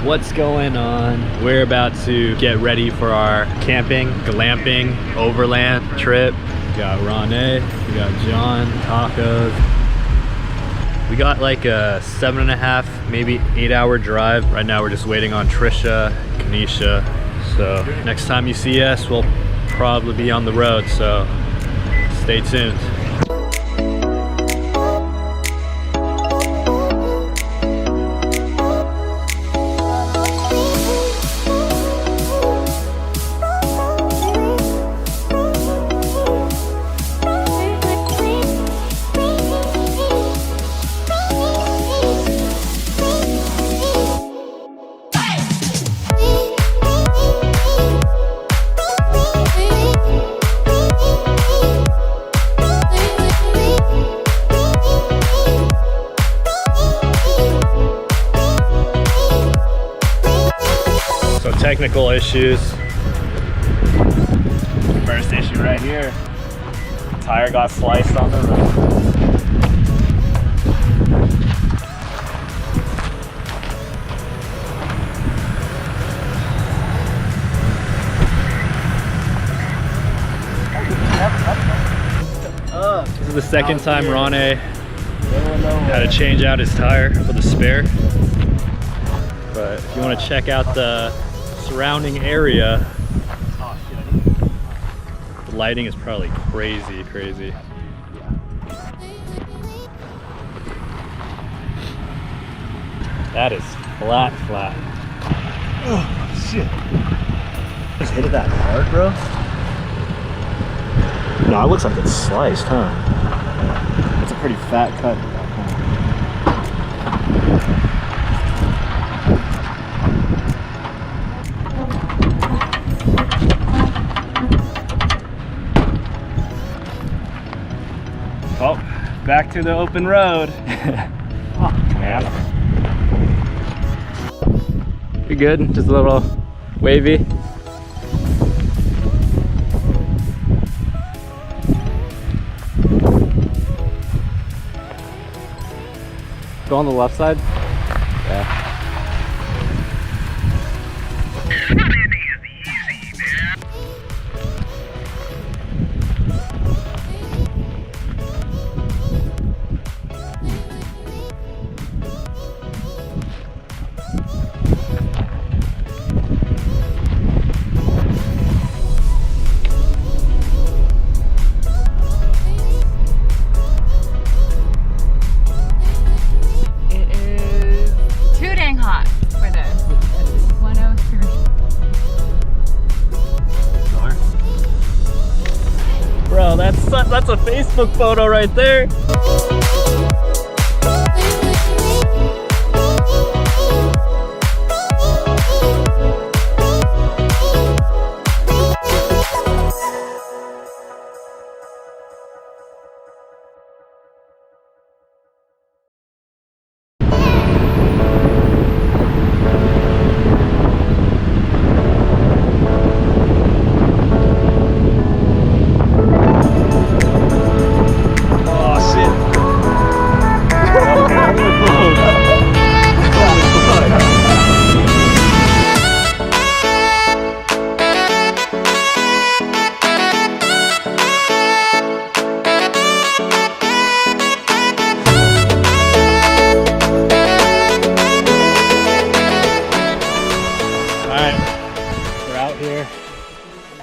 What's going on? We're about to get ready for our camping, glamping, overland trip. We got Ronnie, we got John, tacos. We got like a 7.5, maybe 8-hour drive. Right now we're just waiting on Trisha, Kanisha. So next time you see us, we'll probably be on the road, so stay tuned. Technical issues. First issue right here. Tire got sliced on the road. This is the second time Ronnie had to change out his tire for the spare. But if you want to check out the surrounding area, the lighting is probably crazy. That is flat. Oh shit. Just hit it that hard, bro? No, it looks like it's sliced, huh? It's a pretty fat cut. Oh, back to the open road. Oh, man. You're good, just a little wavy. Go on the left side? Yeah. That's a Facebook photo right there.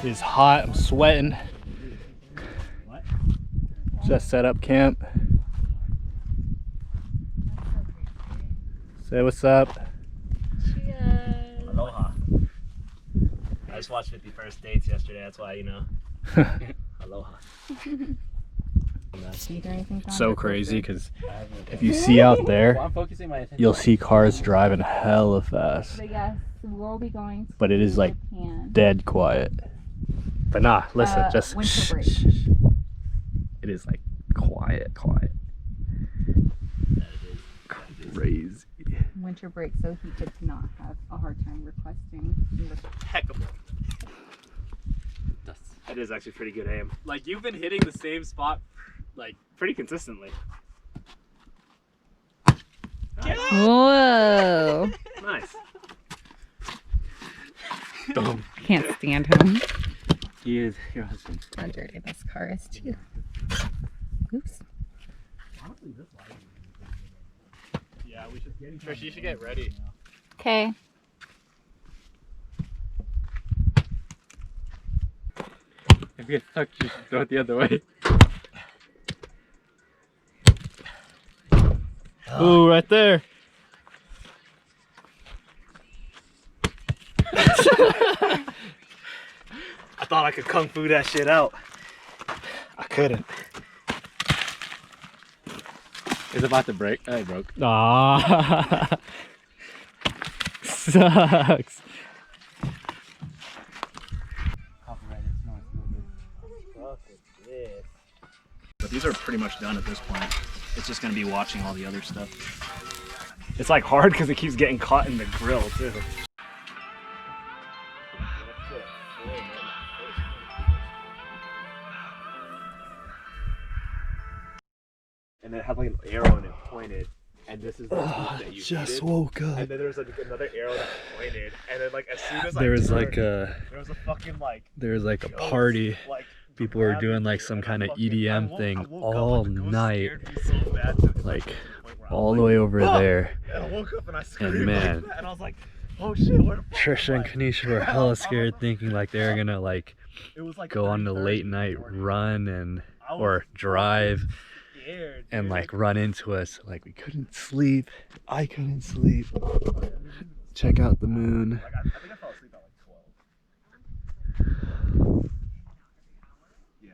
It's hot, I'm sweating. Just set up camp. Say what's up. Cheers. Aloha. I just watched 51st Dates yesterday, that's why, you know. Aloha. So crazy because if you see out there, you'll see cars driving hella fast. We'll be going, but it is like dead quiet. But nah, listen, just winter break. It is like quiet. Crazy. Winter break, so he could not have a hard time requesting. Impeccable. That is actually pretty good aim. Like, you've been hitting the same spot like pretty consistently. Whoa. Nice. Dumb. Can't stand him. He is your husband. How dirty this car is too. Oops. Yeah, we should. Trish, you should get ready. Okay. If you get stuck, just throw it the other way. Ooh, right there. I thought I could kung fu that shit out. I couldn't. It's about to break. Oh, it broke. Ah, sucks. But these are pretty much done at this point. It's just gonna be watching all the other stuff. It's like hard because it keeps getting caught in the grill too. And it had like an arrow and it pointed, and this is the tooth that you just woke up. And then there was like another arrow that pointed, and then like as soon as There was turned, like a party. Like, People were doing like some kind of EDM thing all night, like all the way over there. And I woke up and I screamed And man, like that, and I was like, oh shit, where the fuck Trisha am and I? Kanisha were hella scared, thinking like they were gonna like It was like go on the 3:30 late in the night morning. run and I was or drive scared, and dude. like run into us. Like we couldn't sleep. I couldn't sleep. Check out the moon. Like, I think I fell asleep at like 12. Yeah.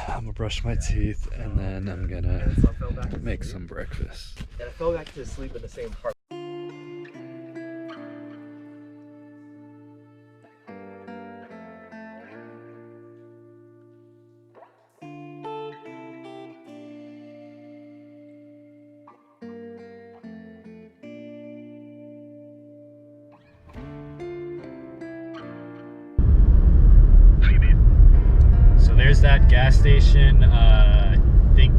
I'm gonna brush my teeth and then I'm gonna And so I fell back to make sleep. some breakfast. And I fell back to sleep in the same part. So there's that gas station, I think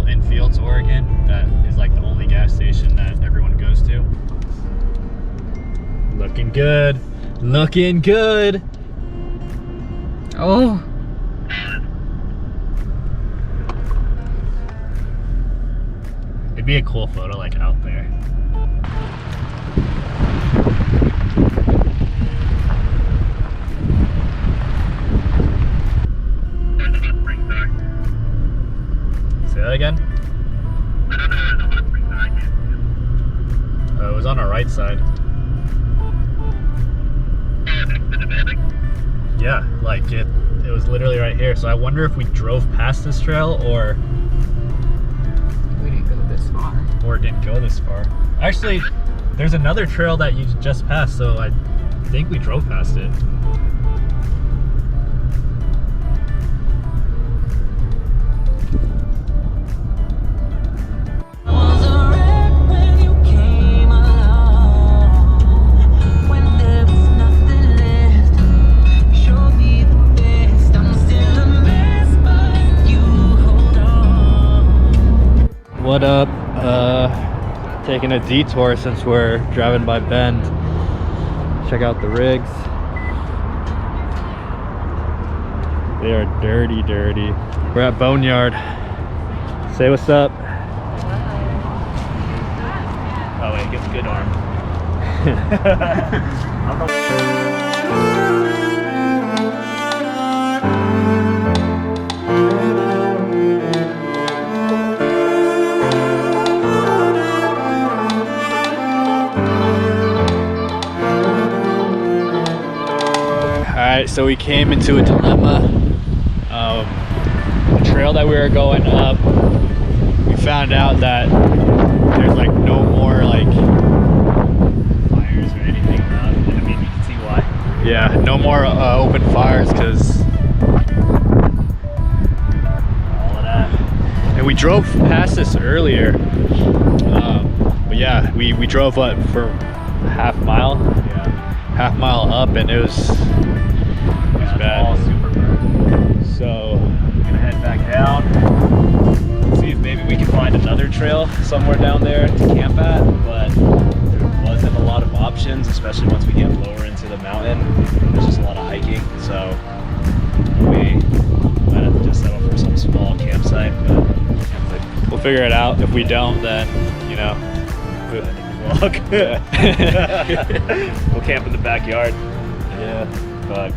in Fields, Oregon, that is like the only gas station that everyone goes to. Looking good, looking good. Oh. It'd be a cool photo like out there. Say that again? It was on our right side. Yeah, like it was literally right here. So I wonder if we drove past this trail or We didn't go this far. didn't go this far. Actually, there's another trail that you just passed, so I think we drove past it. What up? Taking a detour since we're driving by Bend. Check out the rigs. They are dirty, dirty. We're at Boneyard. Say what's up. Oh wait, get the good arm. Alright, so we came into a dilemma. The trail that we were going up, we found out that there's like no more like Fires or anything around. I mean, you can see why. yeah, no more open fires because All of that. and we drove past this earlier. But yeah, we drove up for half mile up and it was bad. All super burnt. So Gonna head back down. See if maybe we can find another trail somewhere down there to camp at, but there wasn't a lot of options, especially figure it out. If we don't, then, you know, Walk. yeah. We'll camp in the backyard. Yeah, But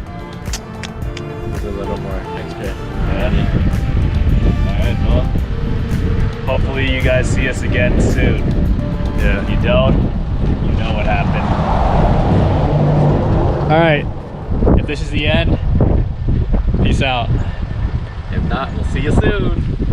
there's a little more extra. yeah. Alright, well, hopefully you guys see us again soon. Yeah. If you don't, you know what happened. All right, if this is the end, peace out. If not, we'll see you soon.